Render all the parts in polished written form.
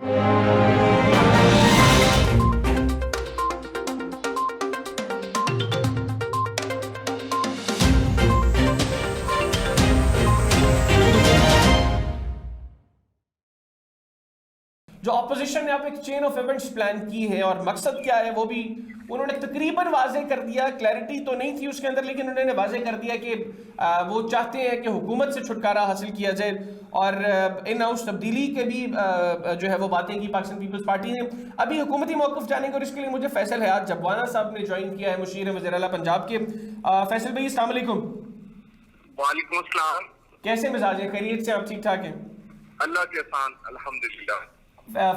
جو اپوزیشن نے اب ایک چین آف ایونٹس پلان کی ہے اور مقصد کیا ہے وہ بھی انہوں نے تقریباً واضح کر دیا. کلیئرٹی تو نہیں تھی اس کے اندر لیکن انہوں نے واضح کر دیا کہ وہ چاہتے ہیں کہ حکومت سے چھٹکارا حاصل کیا جائے اور ان ہاؤس تبدیلی کے بھی جو ہے وہ باتیں کی پاکستان پیپلز پارٹی نے. ابھی حکومتی موقف جانے کو اور اس کے لیے مجھے فیصل حیات جبوانہ صاحب نے جوائن کیا ہے, مشیر وزیر اعلیٰ پنجاب کے. فیصل بھائی السلام علیکم. وعلیکم السلام. کیسے مزاج ہیں؟ خیریت سے آپ ٹھیک ٹھاک ہیں؟ اللہ کے احسان الحمدللہ.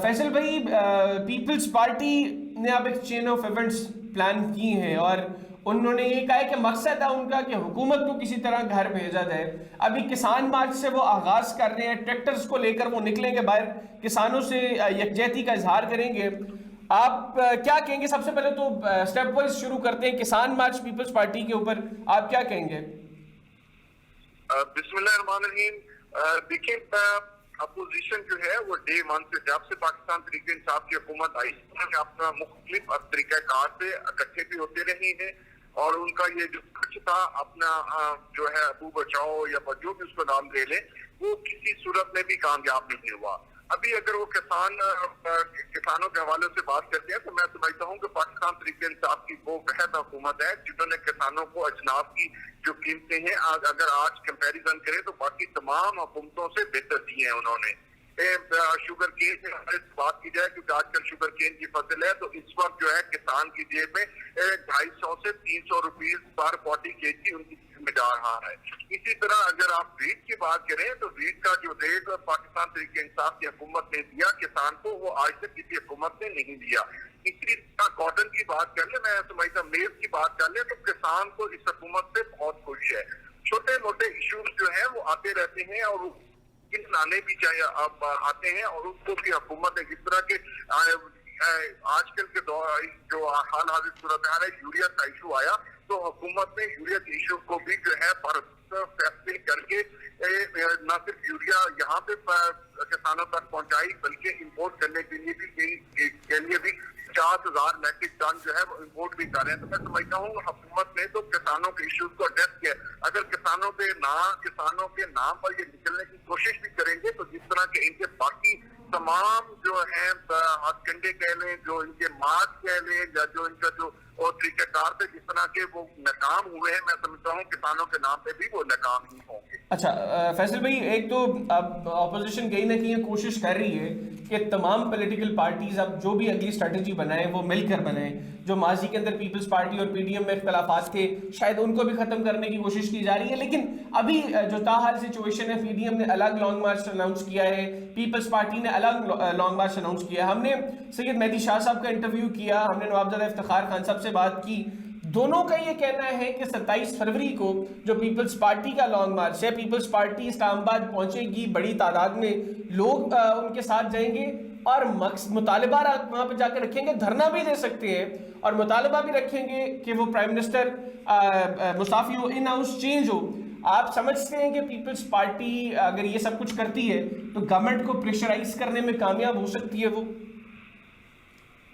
فیصل بھائی, پیپلز پارٹی نے اب ایک چین آف ایونٹس پلان کی ہیں اور انہوں نے یہ کہا ہے کہ مقصد ہے ان کا کہ حکومت کو کسی طرح گھر بھیجا جائے. ابھی کسان مارچ سے وہ آغاز کر رہے ہیں, ٹریکٹرز کو لے کر وہ نکلیں گے باہر, کسانوں سے یکجہتی کا اظہار کریں گے. آپ کیا کہیں گے؟ سب سے پہلے تو اسٹیپ وائز شروع کرتے ہیں, کسان مارچ پیپلز پارٹی کے اوپر آپ کیا کہیں گے؟ بسم اللہ الرحمن الرحیم. دیکھیں, اپوزیشن جو ہے وہ ڈے ون سے جب سے پاکستان تحریک انصاف کی حکومت آئی اپنا مختلف طریقہ کار سے اکٹھے بھی ہوتے رہے ہیں اور ان کا یہ جو خرچ تھا اپنا جو ہے ابو بچاؤ یا جو بھی اس کو نام دے لیں, وہ کسی صورت میں بھی کامیاب نہیں ہوا. ابھی اگر وہ کسانوں کے حوالے سے بات کرتے ہیں تو میں سمجھتا ہوں کہ پاکستان تحریک انصاف کی وہ واحد حکومت ہے جنہوں نے کسانوں کو اجناس کی جو قیمتیں ہیں اگر آج کمپیریزن کریں تو باقی تمام حکومتوں سے بہتر دی ہیں انہوں نے. شوگر کین سے بات کی جائے کیونکہ آج کل شوگر کین کی فصل ہے تو اس وقت جو ہے کسان کی جیب میں 250 سے 300 روپیز پر 40 kg ان کی میں جا رہا ہے. اسی طرح اگر آپ ویٹ کی بات کریں تو ویٹ کا جو ریٹ پاکستان تحریک انصاف کی حکومت نے دیا کسان کو وہ آج تک کسی حکومت نے نہیں دیا. اسی طرح کاٹن کی بات کر لیں, میں سمجھتا میز کی بات کر لیں تو کسان کو اس حکومت سے بہت خوشی ہے. چھوٹے موٹے ایشوز جو ہیں وہ آتے رہتے ہیں اور لانے بھی چاہیے اب آتے ہیں اور اس کو بھی حکومت ہے جس طرح کے آج کل کے دور جو حال حاضر صورتحال ہے یوریا کا ایشو آیا تو حکومت نے یوریا کے ایشو کو بھی جو ہے فیصلے کر کے نہ صرف یوریا یہاں پہ کسانوں تک پہنچائی بلکہ امپورٹ کرنے کے لیے بھی 50,000 میٹرک ٹن جو ہے وہ امپورٹ بھی کر رہے ہیں. تو میں سمجھتا ہوں حکومت نے تو کسانوں کے ایشوز کو ایڈریس کیا. اگر کسانوں کے نام پر یہ نکلنے کی کوشش بھی کریں گے تو جس طرح کے ان کے باقی تمام جو ہیں ہاتھ کنڈے کہہ لیں, جو ان کے مارچ کہہ لیں یا جو ان کا جو طریقہ کار تھے جس طرح کے وہ ناکام ہوئے ہیں, میں سمجھتا ہوں کسانوں کے نام پہ بھی وہ ناکام ہی ہوں گے. اچھا فیصل بھائی, ایک تو اب اپوزیشن کہیں نہ کہیں کوشش کر رہی ہے کہ تمام پولیٹیکل پارٹیز اب جو بھی اگلی اسٹریٹجی بنائیں وہ مل کر بنائیں. جو ماضی کے اندر پیپلز پارٹی اور پی ڈی ایم میں اختلافات تھے شاید ان کو بھی ختم کرنے کی کوشش کی جا رہی ہے, لیکن ابھی جو تاحال سچویشن ہے پی ڈی ایم نے الگ لانگ مارچ اناؤنس کیا ہے, پیپلز پارٹی نے الگ لانگ مارچ اناؤنس کیا ہے. ہم نے سید مہدی شاہ صاحب کا انٹرویو کیا, ہم نے نواب زادہ افتخار خان صاحب سے بات کی. دونوں کا یہ کہنا ہے کہ 27 فروری کو جو پیپلز پارٹی کا لانگ مارچ ہے, پیپلز پارٹی اسلام آباد پہنچے گی, بڑی تعداد میں لوگ ان کے ساتھ جائیں گے اور مطالبہ وہاں پہ جا کے رکھیں گے, دھرنا بھی دے سکتے ہیں اور مطالبہ بھی رکھیں گے کہ وہ پرائم منسٹر مستعفی ہو, ان ہاؤس چینج ہو. آپ سمجھتے ہیں کہ پیپلز پارٹی اگر یہ سب کچھ کرتی ہے تو گورنمنٹ کو پریشرائز کرنے میں کامیاب ہو سکتی ہے وہ؟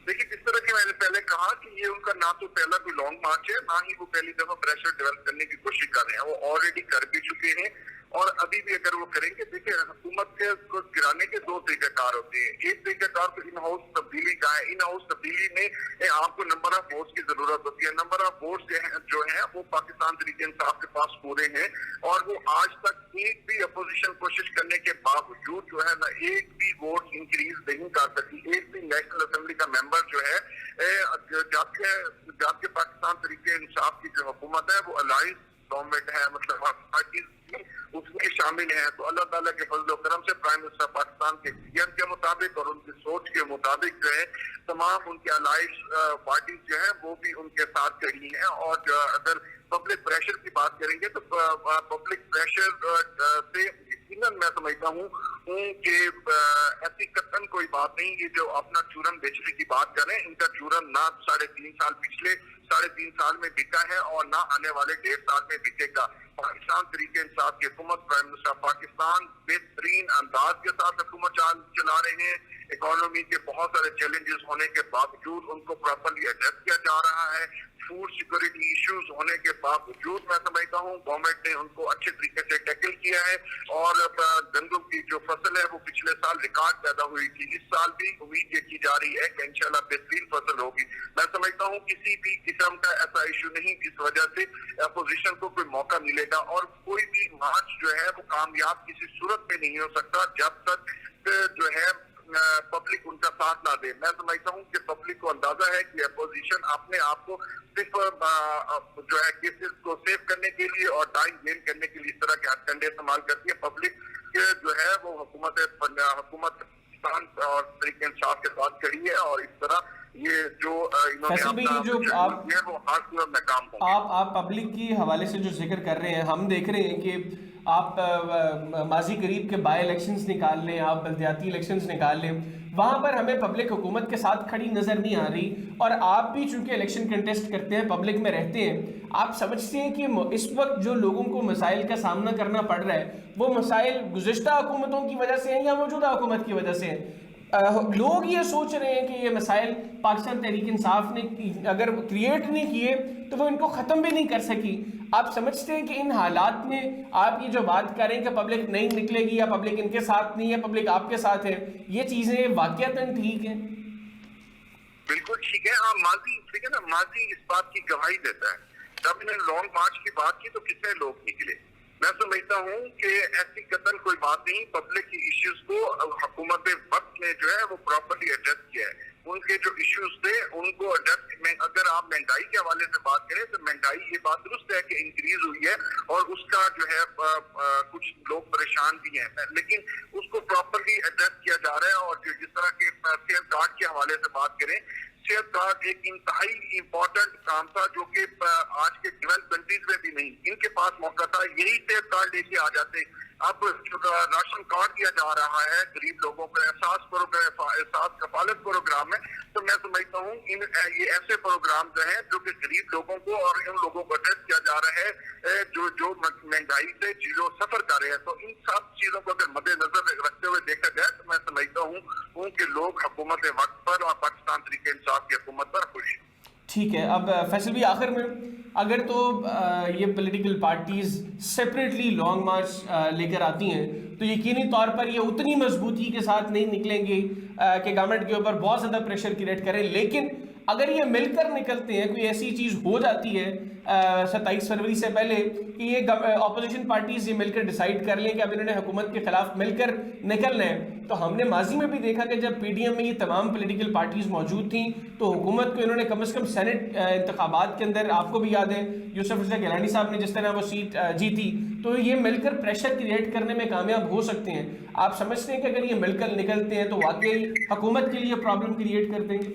دیکھیے جس طرح کہ میں نے پہلے کہا کہ یہ ان کا نہ تو پہلا کوئی لانگ مارچ ہے نہ ہی وہ پہلی دفعہ پریشر ڈیولپ کرنے کی کوشش کر رہے ہیں, وہ آلریڈی کر بھی چکے ہیں اور ابھی بھی اگر وہ کریں گے. دیکھیں حکومت کے گرانے کے دو طریقہ کار ہوتے ہیں. ایک طریقہ کار تو ان ہاؤس تبدیلی کا ہے. ان ہاؤس تبدیلی میں آپ کو نمبر آف ووٹس کی ضرورت ہوتی ہے. نمبر آف ووٹس جو ہیں وہ پاکستان تحریک انصاف کے پاس پورے ہیں اور وہ آج تک ایک بھی اپوزیشن کوشش کرنے کے باوجود جو ہے نا ایک بھی ووٹ انکریز نہیں کر سکی. ایک بھی نیشنل اسمبلی کا ممبر جو ہے جب کہ پاکستان تحریک انصاف کی جو حکومت ہے وہ الائنس گورنمنٹ ہے, مطلب پارٹیز اس میں شامل ہیں, تو اللہ تعالیٰ کے فضل و کرم سے پرائم منسٹر پاکستان کے ویژن کے مطابق اور ان کی سوچ کے مطابق جو ہے تمام ان کے الائنس پارٹیز جو ہیں وہ بھی ان کے ساتھ کھڑی ہیں. اور اگر پبلک پریشر کی بات کریں گے تو پبلک پریشر سے یقیناً میں سمجھتا ہوں کہ ایسی قطعاً کوئی بات نہیں. یہ جو اپنا چورن بیچنے کی بات کریں, ان کا چورن نہ 3.5 سال پچھلے 3.5 سال میں بکا ہے اور نہ آنے والے 1.5 سال میں بکے گا. پاکستان تحریک انصاف کی حکومت پرائم منسٹر پاکستان بہترین انداز کے ساتھ حکومت چلا رہے ہیں. इकोनॉमी के बहुत सारे चैलेंजेस होने के बावजूद उनको प्रॉपरली एड्रेस किया जा रहा है। फूड सिक्योरिटी इश्यूज होने के बावजूद मैं समझता हूँ गवर्नमेंट ने उनको अच्छे तरीके से टैकल किया है और गंदम की जो फसल है वो पिछले साल रिकॉर्ड पैदा हुई थी, इस साल भी उम्मीद ये की जा रही है कि इंशाल्लाह बेहतरीन फसल होगी। मैं समझता हूँ किसी भी किस्म का ऐसा इशू नहीं जिस वजह से अपोजिशन को कोई मौका मिलेगा, और कोई भी मार्च जो है वो कामयाब किसी सूरत में नहीं हो सकता जब तक जो है पब्लिक उनका साथ ना दे। मैं समझता हूँ कि पब्लिक को अंदाजा है कि अपोजिशन अपने आप को सिर्फ जो है केसेस को सेव करने के लिए और टाइम गेन करने के लिए इस तरह के हथकंडे इस्तेमाल करती है। पब्लिक जो है वो हुकूमत और तरीके इंसाफ के साथ खड़ी है और इस तरह ये जो इन्होंने आप पब्लिक की हवाले से जो जिक्र कर रहे हैं, हम देख रहे हैं कि आप माजी करीब के बाई इलेक्शंस निकाल लें, आप बल्दियाती इलेक्शंस निकाल लें, वहाँ पर हमें पब्लिक हुकूमत के साथ खड़ी नज़र नहीं आ रही। और आप भी चूंकि इलेक्शन कंटेस्ट करते हैं, पब्लिक में रहते हैं, आप समझते हैं कि इस वक्त जो लोगों को मसाइल का सामना करना पड़ रहा है वो मसाइल गुज़िश्ता हुकूमतों की वजह से हैं या मौजूदा हुकूमत की वजह से हैं? लोग ये सोच रहे हैं कि ये मसाइल पाकिस्तान तहरीक इंसाफ ने अगर क्रिएट नहीं किए तो वो इनको ख़त्म भी नहीं कर सकी। आप समझते हैं कि इन हालात में आप ये जो बात कर रहे हैं कि पब्लिक नहीं निकलेगी या पब्लिक इनके साथ नहीं है, पब्लिक आपके साथ है, ये चीज़ें वाकईतन ठीक हैं? बिल्कुल ठीक है। हाँ, माजी ठीक है ना, माजी इस बात की गवाही देता है। जब इन्होंने लॉन्ग मार्च की बात की तो कितने लोग निकले। मैं समझता हूँ कि ऐसी कतन कोई बात नहीं, पब्लिक की इश्यूज को हुकूमत वक्त ने जो है वो प्रॉपरली एड्रेस किया है। उनके जो इश्यूज थे उनको एड्रेस में, अगर आप महंगाई के हवाले से बात करें तो महंगाई ये बात दुरुस्त है कि इंक्रीज हुई है और उसका जो है कुछ लोग परेशान भी हैं, लेकिन उसको प्रॉपरली एड्रेस किया जा रहा है। और जिस तरह के सेहत कार्ड के हवाले से बात करें, सेहत कार्ड एक इंतहाई इम्पोर्टेंट काम था जो कि आज के डेवलप कंट्रीज में भी नहीं, इनके पास मौका था, यही सेहत कार्ड लेके आ जाते। अब राशन कार्ड दिया जा रहा है गरीब लोगों को, एहसास कफालत प्रोग्राम में, तो मैं समझता हूँ ये ऐसे प्रोग्राम जो हैं जो कि गरीब लोगों को और इन लोगों को एड्रेस किया जा रहा है जो महंगाई से जो सफर कर रहे हैं। तो इन सब चीजों को अगर मद्देनजर रखते हुए देखा जाए तो मैं समझता हूँ कि लोग हुकूमत वक्त पर और पाकिस्तान तरीके इंसाफ की हुकूमत पर खुश हैं। ठीक है। अब फैसल भी आखिर में, अगर तो ये पॉलिटिकल पार्टीज़ सेपरेटली लॉन्ग मार्च लेकर आती हैं तो यकीनी तौर पर ये उतनी मजबूती के साथ नहीं निकलेंगे कि गवर्नमेंट के ऊपर बहुत ज़्यादा प्रेशर क्रिएट करें। लेकिन अगर ये मिलकर निकलते हैं, कोई ऐसी चीज़ हो जाती है 27 फरवरी से पहले कि ये अपोजिशन पार्टीज़ ये मिलकर डिसाइड कर लें कि अब इन्होंने हुकूमत के ख़िलाफ़ मिलकर निकलना है, तो हमने माजी में भी देखा कि जब PDM में ये तमाम पॉलिटिकल पार्टीज़ मौजूद थी तो हुकूमत को इन्होंने कम से कम सेनेट इंतखाबात के अंदर, आपको भी याद है यूसुफ रज़ा गिलानी साहब ने जिस तरह वो सीट जीती, तो ये मिलकर प्रेशर क्रिएट करने में कामयाब हो सकते हैं। आप समझते हैं कि अगर ये मिलकर निकलते हैं तो वाकई हुकूमत के लिए प्रॉब्लम क्रिएट कर देंगे?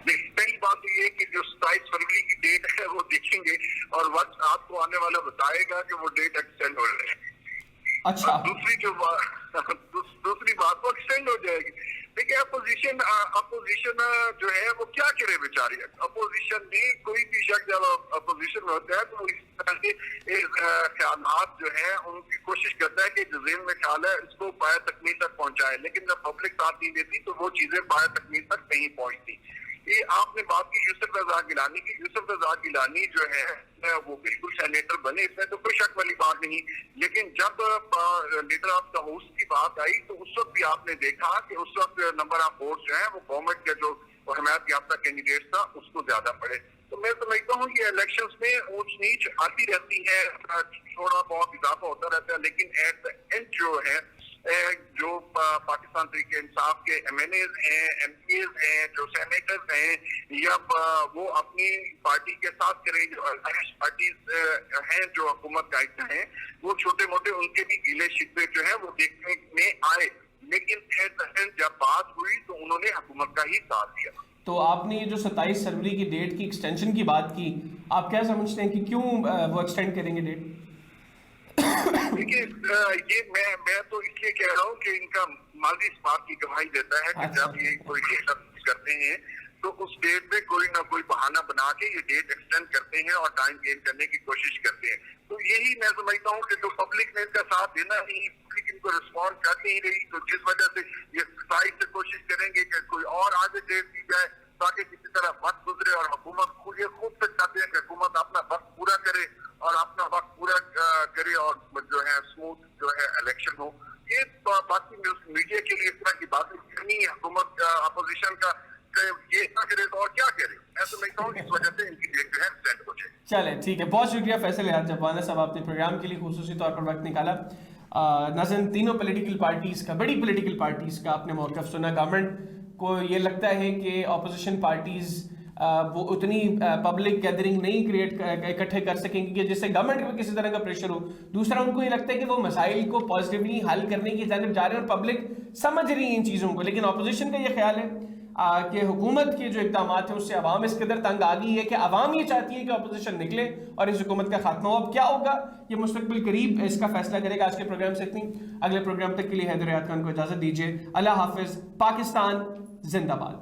पहली बात तो ये कि जो 27 फरवरी की डेट है वो देखेंगे और वक्त आपको आने वाला बताएगा कि वो डेट एक्सटेंड हो रही है। अच्छा, दूसरी बात वो एक्सटेंड हो जाएगी। देखिए अपोजिशन जो है वो क्या करे बेचारी। अपोजिशन में कोई भी शख्स जब अपोजिशन में होता है तो इस तरह के ख्यालात जो है उनकी कोशिश करता है कि जो ज़हन में ख्याल है इसको पाया तकमील तक पहुंचाए, लेकिन जब पब्लिक साथ नहीं देती तो वो चीजें पाया तकमील तक नहीं पहुंचती। ये आपने बात की यूसुफ रज़ा गिलानी की। यूसुफ रज़ा गिलानी जो है वो बिल्कुल सेनेटर बने, इसमें तो कोई शक वाली बात नहीं, लेकिन जब लीडर ऑफ द हाउस की बात आई तो उस वक्त भी आपने देखा कि उस वक्त नंबर ऑफ वोट जो है वो गवर्नमेंट के जो हमायत याफ्ता कैंडिडेट था उसको ज्यादा पड़े। तो मैं समझता हूँ ये इलेक्शंस में ऊंच नीच आती रहती है, थोड़ा बहुत इजाफा होता रहता है, लेकिन एट द एंड जो है जो पाकिस्तान तरीके इंसाफ के MNAs हैं, MPs हैं, जो सेनेटर्स हैं, या वो अपनी पार्टी के साथ करें, जो अल्लाइश पार्टीज हैं जो हुकूमत का हिस्सा हैं, वो छोटे मोटे उनके भी गिले शिकवे जो है वो देखने में आए, लेकिन जब बात हुई तो उन्होंने हुकूमत का ही साथ दिया। तो आपने ये जो 27 फरवरी की डेट की एक्सटेंशन की बात की, आप क्या समझते हैं कि क्यों वो एक्सटेंड करेंगे डेट? देखिए ये मैं तो इसलिए कह रहा हूँ कि इनका माजी इस बात की गवाही देता है कि जब ये कोई डेट करते हैं तो उस डेट में कोई ना कोई बहाना बना के ये डेट एक्सटेंड करते हैं और टाइम गेन करने की कोशिश करते हैं। तो यही मैं समझता हूँ कि जो पब्लिक ने इसका साथ देना नहीं पब्लिक इनको रिस्पॉन्ड कर नहीं रही, तो जिस वजह से ये साइड से कोशिश करेंगे कि कोई और आगे दे दी जाए ताकि किसी तरह वक्त गुजरे, और हुकूमत खुद से चाहते हैं कि हुकूमत अपना वक्त पूरा करे और अपना वक्त पूरा करे और जो है स्मूथ जो है इलेक्शन हो। ये बाकी मीडिया के लिए इस तरह की बातें करनी है हुकूमत अपोजिशन का, ये ना करे तो और क्या करे, ऐसा मैं कहूँ इस वजह से इनकी डेट जो है एक्सटेंड हो जाए। चले ठीक है, बहुत शुक्रिया फैसल इहाद जब्बाना साहब, आपने प्रोग्राम के लिए खुसूसी तौर पर वक्त निकाला। नाज़रीन, तीनों पॉलिटिकल पार्टीज़ का, बड़ी पॉलिटिकल पार्टीज़ का आपने मौक़िफ़ सुना। गवर्नमेंट को ये लगता है कि अपोजिशन पार्टीज़ वो उतनी पब्लिक गैदरिंग नहीं इकट्ठे कर सकेंगी कि जिससे गवर्नमेंट पे किसी तरह का प्रेशर हो। दूसरा, उनको ये लगता है कि वो मसाइल को पॉजिटिवली हल करने की जानिब जा रहे हैं और पब्लिक समझ रही है इन चीज़ों को। लेकिन अपोजिशन का ये ख्याल है कि हुकूमत के जो इक़दाम हैं उससे अवाम इस कदर तंग आ गई है कि अवाम ये चाहती है कि अपोजिशन निकले और इस हुकूमत का खात्मा हो। अब क्या होगा ये मुस्तक़बिल करीब इसका फैसला करेगा। आज के प्रोग्राम से इतनी, अगले प्रोग्राम तक के लिए हैदर हयात खान को इजाज़त दीजिए। अल्लाह हाफ़िज़। पाकिस्तान जिंदाबाद।